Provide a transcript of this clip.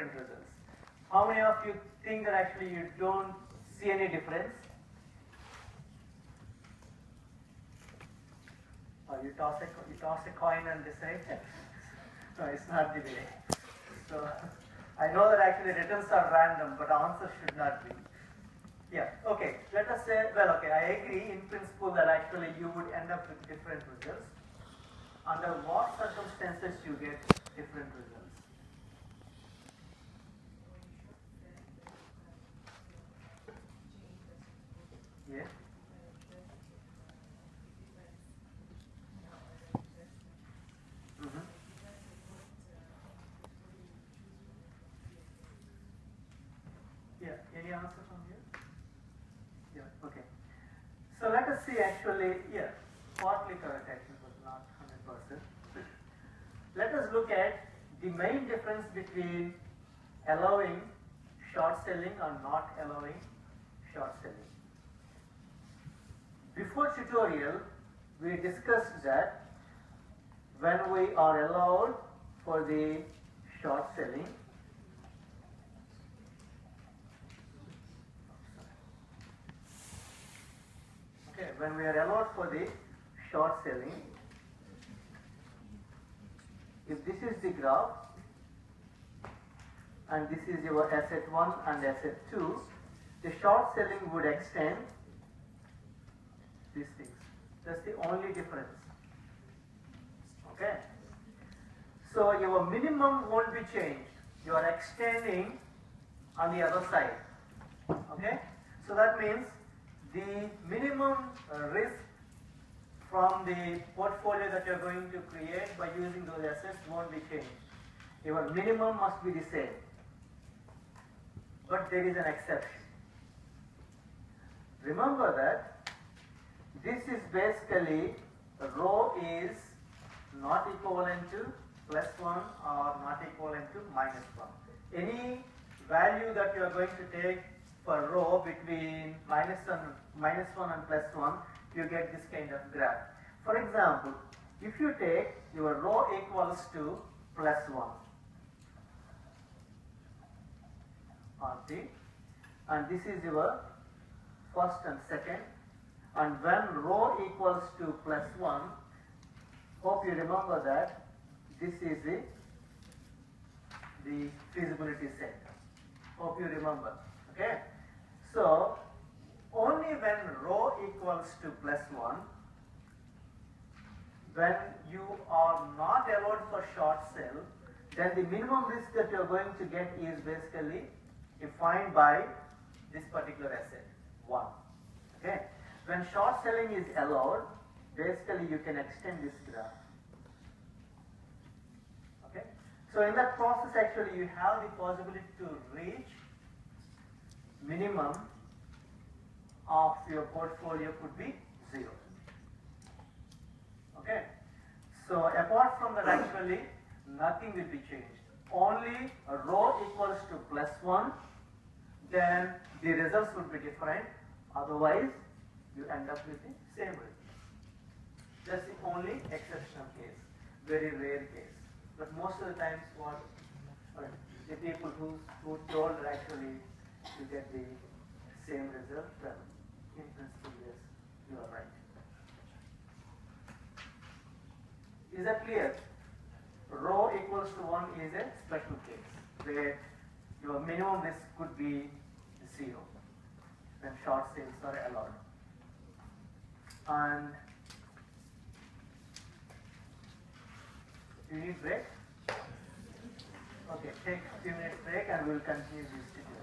different results. How many of you think that actually you don't see any difference? Or you toss a coin and decide? No, it's not the way. So I know that actually returns are random, but answers should not be. Yeah, okay. Let us say, well, okay, I agree in principle that actually you would end up with different results. Under what circumstances you get different results? Yeah. Mm-hmm. Yeah. Any answer from you? Yeah. Okay. So let us see actually, yeah, partly correct actually, but not 100%. Let us look at the main difference between allowing short selling or not allowing short selling. Before tutorial, we discussed that when we are allowed for the short selling, okay, when we are allowed for the short selling, if this is the graph and this is your asset 1 and asset 2, the short selling would extend these things. That's the only difference. Okay. So your minimum won't be changed. You are extending on the other side. Okay. So that means the minimum risk from the portfolio that you are going to create by using those assets won't be changed. Your minimum must be the same. But there is an exception. Remember that this is basically rho is not equivalent to +1 or not equivalent to -1. Any value that you are going to take for rho between -1 and +1, you get this kind of graph. For example, if you take your rho equals to +1 RT, and this is your first and second, and when rho equals to +1, hope you remember that this is the feasibility set. Hope you remember. Okay. So only when rho equals to +1, when you are not allowed for short sell, then the minimum risk that you are going to get is basically defined by this particular asset 1. Okay. When short selling is allowed, basically you can extend this graph. Okay. So in that process, actually you have the possibility to reach minimum of your portfolio could be 0. Okay. So apart from that, actually nothing will be changed. Only a rho equals to +1, then the results would be different. Otherwise, you end up with the same result. That's the only exceptional case, very rare case. But most of the times, the people who told actually you get the same result, well, in principle, yes, you are right. Is that clear? Rho equals to 1 is a special case where your minimum risk could be 0 when short sales are allowed. And you need break? Okay, take a few minutes break and we will continue this tutorial.